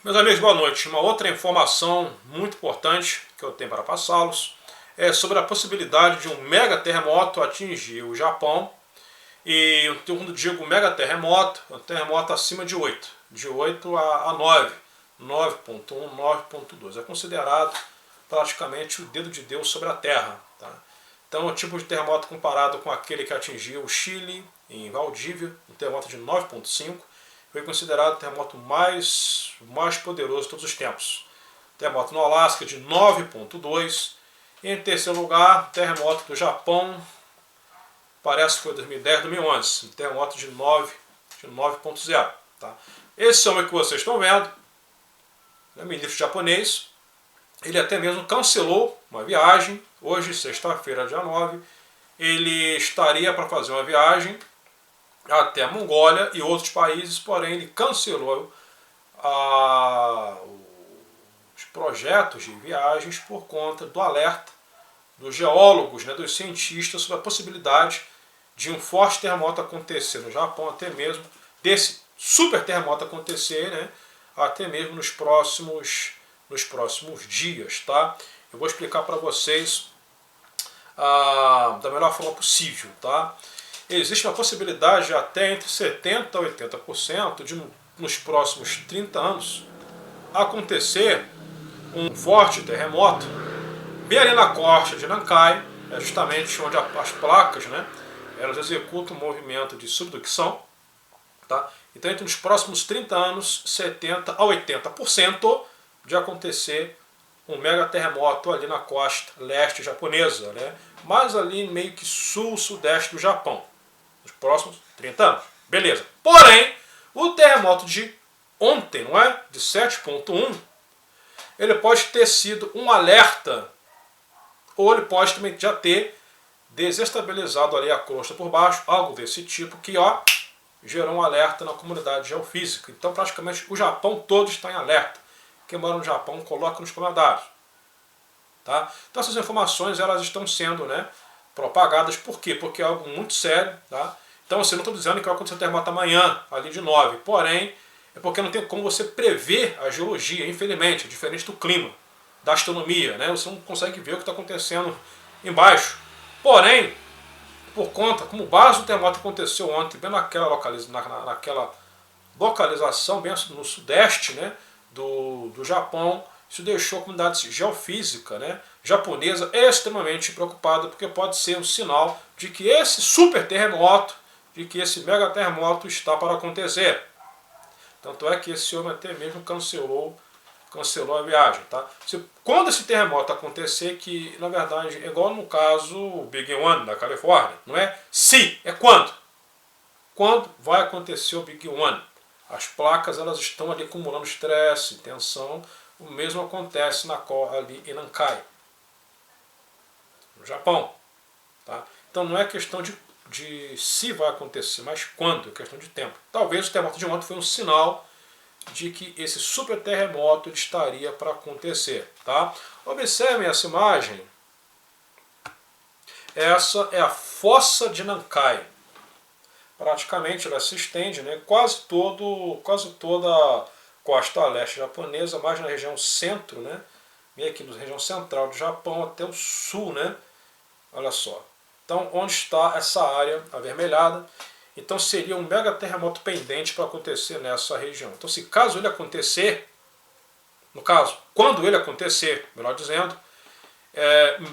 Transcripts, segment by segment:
Meus amigos, boa noite. Uma outra informação muito importante que eu tenho para passá-los é sobre a possibilidade de um mega terremoto atingir o Japão. E quando digo mega terremoto, é um terremoto acima de 8 a 9, 9.1, 9.2. É considerado praticamente o dedo de Deus sobre a Terra. Tá? Então, é o tipo de terremoto comparado com aquele que atingiu o Chile, em Valdívia, um terremoto de 9.5, foi considerado o terremoto mais poderoso de todos os tempos. Terremoto no Alasca de 9.2. E em terceiro lugar, terremoto do Japão, parece que foi 2010, 2011, um terremoto de 9.0. Tá? Esse homem que vocês estão vendo, é ministro japonês, ele até mesmo cancelou uma viagem, hoje, sexta-feira, dia 9, ele estaria para fazer uma viagem até a Mongólia e outros países, porém ele cancelou os projetos de viagens por conta do alerta dos geólogos, né, dos cientistas, sobre a possibilidade de um forte terremoto acontecer no Japão, até mesmo desse super terremoto acontecer, né, até mesmo nos próximos dias. Tá? Eu vou explicar para vocês da melhor forma possível. Tá? Existe uma possibilidade de até entre 70% a 80% de nos próximos 30 anos acontecer um forte terremoto bem ali na costa de Nankai, é justamente onde as placas, né, elas executam um movimento de subducção. Tá? Então, entre os próximos 30 anos, 70% a 80% de acontecer um mega terremoto ali na costa leste japonesa, né? Mas ali meio que sul-sudeste do Japão, nos próximos 30 anos. Beleza. Porém, o terremoto de ontem, não é? De 7.1, ele pode ter sido um alerta, ou ele pode também já ter desestabilizado ali a crosta por baixo, algo desse tipo, que gerou um alerta na comunidade geofísica. Então, praticamente, o Japão todo está em alerta. Quem mora no Japão, coloca nos comentários. Tá? Então, essas informações elas estão sendo, né, propagadas. Por quê? Porque é algo muito sério. Tá? Então, assim, não estou dizendo que vai acontecer terremoto amanhã, ali de 9. Porém, é porque não tem como você prever a geologia, infelizmente, é diferente do clima, da astronomia. Né? Você não consegue ver o que está acontecendo embaixo. Porém, por conta, como base do terremoto aconteceu ontem, bem naquela localização, bem no sudeste, né, do Japão, isso deixou a comunidade geofísica, né, japonesa extremamente preocupada, porque pode ser um sinal de que esse super terremoto, de que esse mega terremoto está para acontecer. Tanto é que esse homem até mesmo cancelou a viagem. Tá? Quando esse terremoto acontecer, que na verdade é igual no caso Big One da Califórnia, não é se, é quando. Quando vai acontecer o Big One? As placas elas estão ali acumulando estresse, tensão. O mesmo acontece ali em Nankai, no Japão. Tá? Então não é questão de se vai acontecer, mas quando, é questão de tempo. Talvez o terremoto de ontem foi um sinal de que esse super terremoto estaria para acontecer. Tá? Observem essa imagem. Essa é a fossa de Nankai. Praticamente ela se estende, né, quase toda a costa leste japonesa, mais na região centro, né, meio aqui na região central do Japão até o sul. Né, olha só. Então, onde está essa área avermelhada? Então seria um mega terremoto pendente para acontecer nessa região. Então, se caso ele acontecer, no caso, quando ele acontecer, melhor dizendo,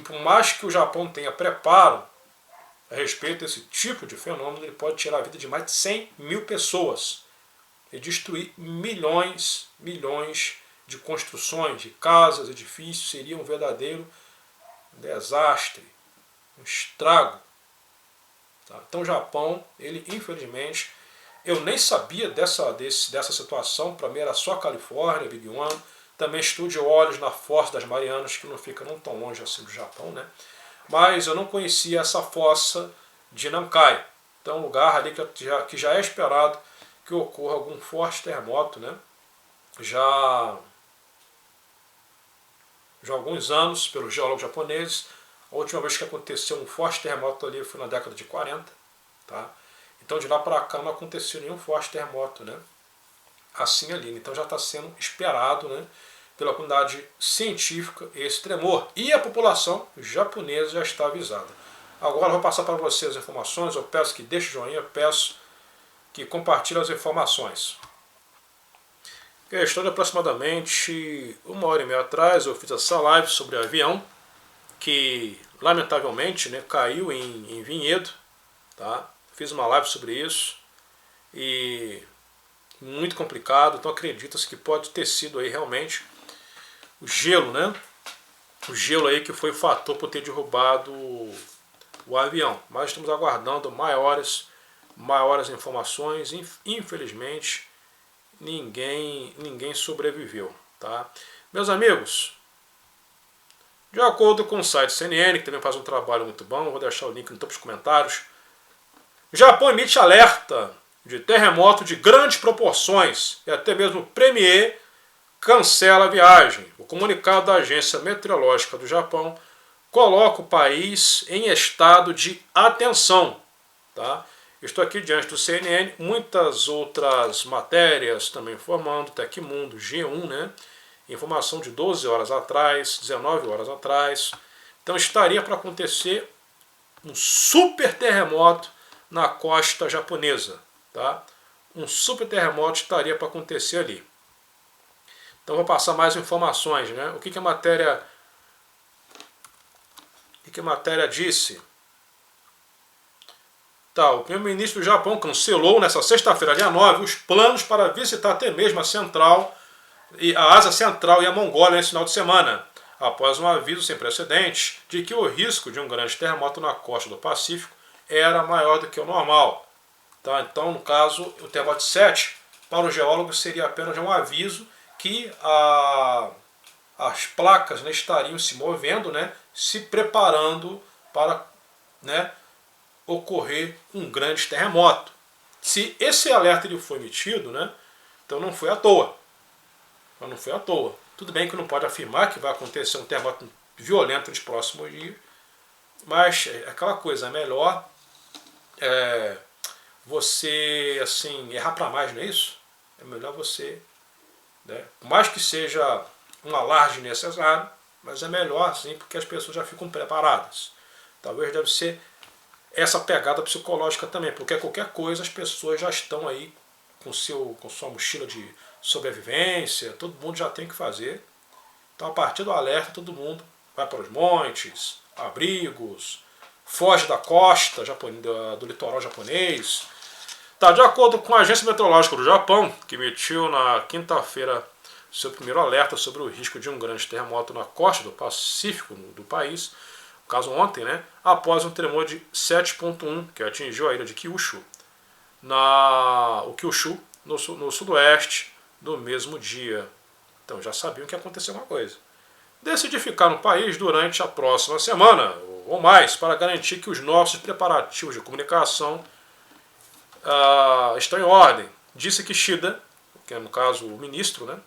por mais que o Japão tenha preparo a respeito desse tipo de fenômeno, ele pode tirar a vida de mais de 100 mil pessoas e destruir milhões de construções, de casas, edifícios. Seria um verdadeiro desastre, um estrago. Tá? Então o Japão, ele infelizmente, eu nem sabia dessa situação, para mim era só Califórnia, Big One. Também estou de olhos na Fossa das Marianas, que não fica não tão longe assim do Japão, né? Mas eu não conhecia essa fossa de Nankai. Então, um lugar ali que já é esperado que ocorra algum forte terremoto, né? Já há alguns anos, pelos geólogos japoneses. A última vez que aconteceu um forte terremoto ali foi na década de 40. Tá? Então, de lá para cá não aconteceu nenhum forte terremoto, né, assim ali. Então já está sendo esperado, né, pela comunidade científica esse tremor. E a população japonesa já está avisada. Agora eu vou passar para vocês as informações. Eu peço que deixe o joinha, peço que compartilhe as informações. Questão de aproximadamente 1h30 atrás eu fiz essa live sobre avião que lamentavelmente, né, caiu em Vinhedo, tá? Fiz uma live sobre isso e muito complicado, então acredita-se que pode ter sido aí realmente o gelo, né? O gelo aí que foi o fator por ter derrubado o avião. Mas estamos aguardando maiores informações. Infelizmente, ninguém sobreviveu, tá? Meus amigos, de acordo com o site CNN, que também faz um trabalho muito bom, vou deixar o link no topo dos comentários, o Japão emite alerta de terremoto de grandes proporções e até mesmo o Premier cancela a viagem. O comunicado da Agência Meteorológica do Japão coloca o país em estado de atenção. Tá? Estou aqui diante do CNN, muitas outras matérias também informando, Tecmundo, G1, né? Informação de 12 horas atrás, 19 horas atrás. Então estaria para acontecer um super terremoto na costa japonesa. Tá? Um super terremoto estaria para acontecer ali. Então vou passar mais informações, né? O que a matéria disse? Tá, o primeiro-ministro do Japão cancelou nessa sexta-feira, dia 9, os planos para visitar até mesmo a Ásia Central e a Mongólia nesse final de semana, após um aviso sem precedentes de que o risco de um grande terremoto na costa do Pacífico era maior do que o normal. Tá? Então, no caso, o terremoto 7, para os geólogos, seria apenas um aviso que as placas, né, estariam se movendo, né, se preparando para, né, ocorrer um grande terremoto. Se esse alerta ele foi emitido, né, então não foi à toa. Tudo bem que não pode afirmar que vai acontecer um terremoto violento nos próximos dias, mas é aquela coisa, é melhor você assim, errar para mais, não é isso? É melhor você, né, por mais que seja um alarde necessário, mas é melhor assim, porque as pessoas já ficam preparadas. Talvez deve ser essa pegada psicológica também, porque qualquer coisa as pessoas já estão aí com sua mochila de sobrevivência, todo mundo já tem que fazer. Então a partir do alerta todo mundo vai para os montes, abrigos, foge da costa do litoral japonês. Tá, de acordo com a Agência Meteorológica do Japão, que emitiu na quinta-feira seu primeiro alerta sobre o risco de um grande terremoto na costa do Pacífico do país, no caso ontem, né, após um tremor de 7,1 que atingiu a ilha de Kyushu, no sudoeste, no mesmo dia. Então já sabiam que ia acontecer uma coisa. Decidi ficar no país durante a próxima semana, ou mais, para garantir que os nossos preparativos de comunicação estão em ordem, disse Kishida, que é no caso o ministro, né,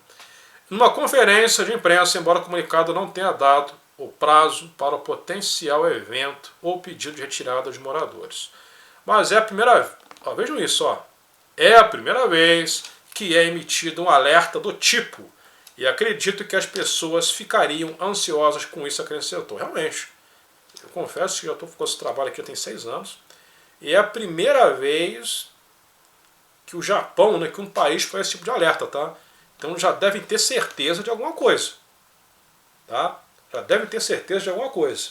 numa conferência de imprensa, embora o comunicado não tenha dado o prazo para o potencial evento ou pedido de retirada de moradores. Mas é a primeira vez, vejam isso, é a primeira vez que é emitido um alerta do tipo, e acredito que as pessoas ficariam ansiosas com isso, acrescentou. Realmente, eu confesso que já estou com esse trabalho aqui, tem 6 anos, e é a primeira vez que o Japão, né, que um país faz esse tipo de alerta, tá? Então já devem ter certeza de alguma coisa, tá? Já devem ter certeza de alguma coisa.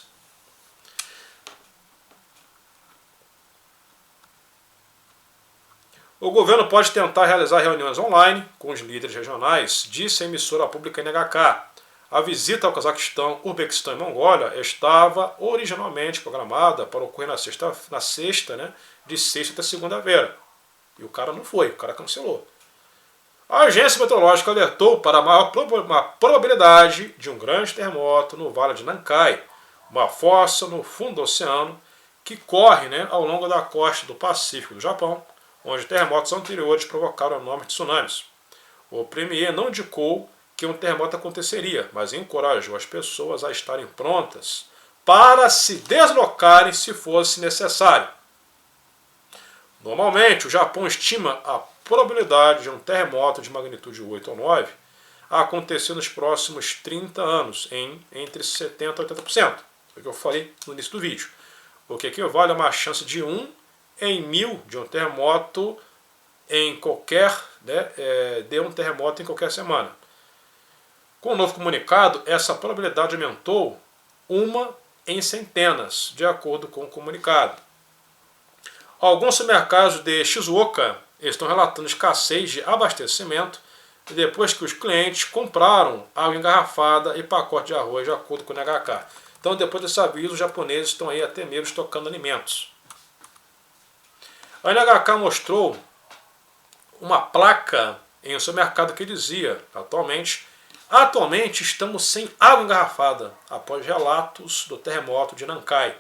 O governo pode tentar realizar reuniões online com os líderes regionais, disse a emissora pública NHK. A visita ao Cazaquistão, Uzbequistão e Mongólia estava originalmente programada para ocorrer na sexta, né, de sexta até segunda-feira. E o cara não foi, o cara cancelou. A agência meteorológica alertou para uma probabilidade de um grande terremoto no Vale de Nankai, uma fossa no fundo do oceano que corre, né, ao longo da costa do Pacífico do Japão, onde terremotos anteriores provocaram enormes tsunamis. O premier não indicou que um terremoto aconteceria, mas encorajou as pessoas a estarem prontas para se deslocarem se fosse necessário. Normalmente, o Japão estima a probabilidade de um terremoto de magnitude 8 ou 9 a acontecer nos próximos 30 anos, em entre 70% e 80%. Foi o que eu falei no início do vídeo. O que equivale a uma chance de 1 em 1000 de um terremoto em qualquer, de um terremoto em qualquer semana. Com o novo comunicado, essa probabilidade aumentou 1 em centenas, de acordo com o comunicado. Alguns supermercados de Shizuoka estão relatando escassez de abastecimento depois que os clientes compraram água engarrafada e pacote de arroz, de acordo com o NHK. Então, depois desse aviso, os japoneses estão aí até mesmo estocando alimentos. A NHK mostrou uma placa em um supermercado que dizia, atualmente estamos sem água engarrafada, após relatos do terremoto de Nankai.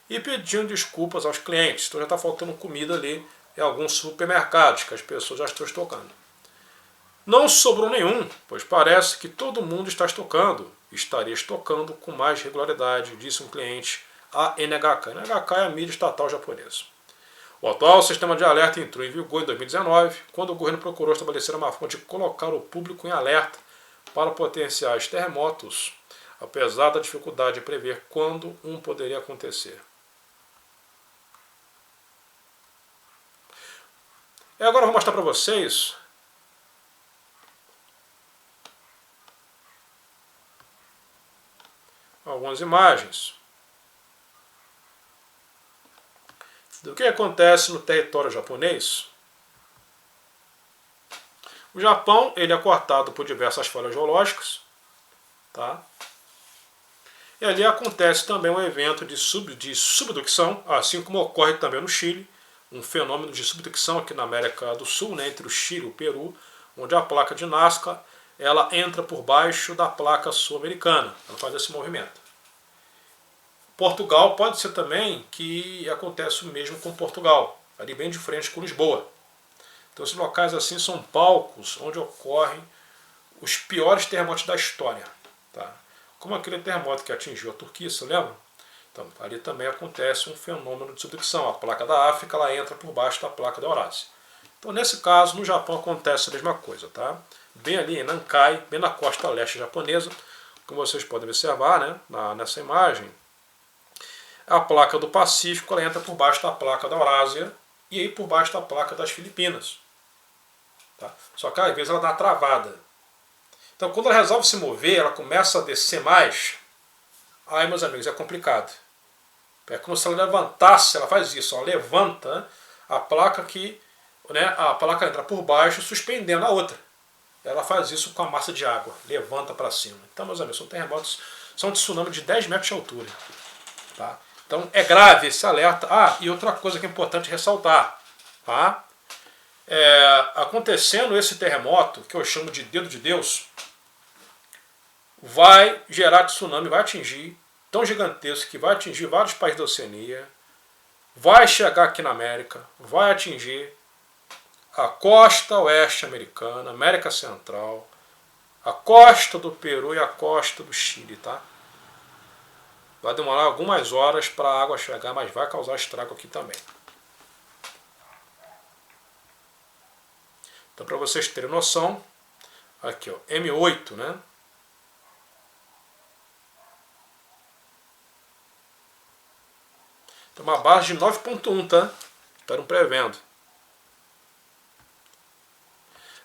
E pedindo desculpas aos clientes. Então já está faltando comida ali em alguns supermercados, que as pessoas já estão estocando. Não sobrou nenhum, pois parece que todo mundo está estocando. Estaria estocando com mais regularidade, disse um cliente à NHK. A NHK é a mídia estatal japonesa. O atual sistema de alerta entrou em vigor em 2019, quando o governo procurou estabelecer uma forma de colocar o público em alerta para potenciais terremotos, apesar da dificuldade de prever quando um poderia acontecer. E agora eu vou mostrar para vocês algumas imagens do que acontece no território japonês. O Japão ele é cortado por diversas falhas geológicas, tá? E ali acontece também um evento de subducção, assim como ocorre também no Chile, um fenômeno de subducção aqui na América do Sul, né, entre o Chile e o Peru, onde a placa de Nazca ela entra por baixo da placa sul-americana, ela faz esse movimento. Portugal pode ser também que acontece o mesmo com Portugal, ali bem de frente com Lisboa. Então esses locais assim são palcos onde ocorrem os piores terremotos da história. Tá? Como aquele terremoto que atingiu a Turquia, você lembra? Então ali também acontece um fenômeno de subducção. A placa da África ela entra por baixo da placa da Eurásia. Então nesse caso no Japão acontece a mesma coisa. Tá? Bem ali em Nankai, bem na costa leste japonesa, como vocês podem observar, né, nessa imagem, a placa do Pacífico ela entra por baixo da placa da Eurásia e aí por baixo da placa das Filipinas. Tá? Só que às vezes ela dá uma travada. Então quando ela resolve se mover, ela começa a descer mais, aí meus amigos, é complicado. É como se ela levantasse, ela faz isso, ela levanta, né, a placa a placa entra por baixo suspendendo a outra. Ela faz isso com a massa de água, levanta para cima. Então meus amigos, são terremotos, são de tsunami de 10 metros de altura. Tá? Então é grave esse alerta. E outra coisa que é importante ressaltar. Tá? Acontecendo esse terremoto, que eu chamo de dedo de Deus, vai gerar tsunami, vai atingir, tão gigantesco que vai atingir vários países da Oceania, vai chegar aqui na América, vai atingir a costa oeste americana, América Central, a costa do Peru e a costa do Chile. Tá? Vai demorar algumas horas para a água chegar, mas vai causar estrago aqui também. Então, para vocês terem noção, aqui ó, M8, né? Tem uma base de 9.1, tá? Estão prevendo.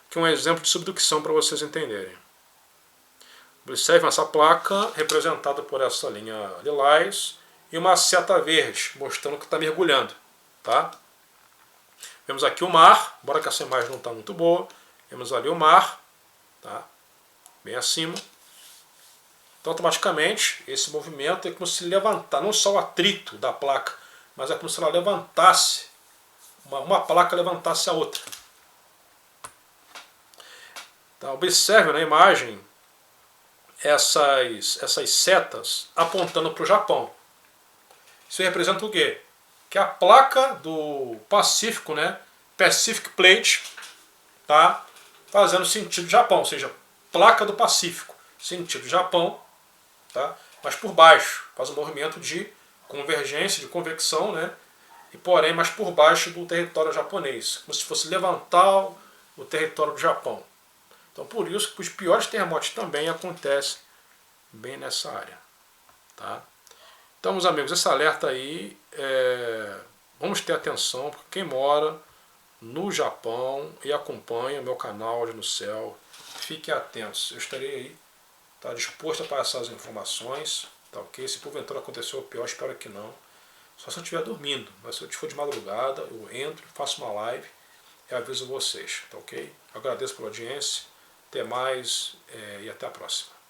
Aqui um exemplo de subducção para vocês entenderem. Observe essa placa representada por essa linha lilás e uma seta verde, mostrando que está mergulhando. Tá? Vemos aqui o mar, embora que essa imagem não está muito boa. Vemos ali o mar, tá? Bem acima. Então automaticamente esse movimento é como se levantar, não só o atrito da placa, mas é como se ela levantasse, uma placa levantasse a outra. Então observe na imagem essas setas apontando para o Japão. Isso representa o quê? Que a placa do Pacífico, né, Pacific Plate, tá fazendo sentido Japão, ou seja, placa do Pacífico, sentido Japão, tá, mas por baixo, faz um movimento de convergência, de convecção, né, e porém mais por baixo do território japonês, como se fosse levantar o território do Japão. Então por isso que os piores terremotos também acontecem bem nessa área. Tá? Então, meus amigos, esse alerta aí, vamos ter atenção, porque quem mora no Japão e acompanha o meu canal Olho no Céu, fiquem atentos, eu estarei aí, tá, disposto a passar as informações, tá ok? Se porventura aconteceu o pior, espero que não. Só se eu estiver dormindo, mas se eu for de madrugada, eu entro, faço uma live e aviso vocês, tá ok? Agradeço pela audiência, até mais e até a próxima.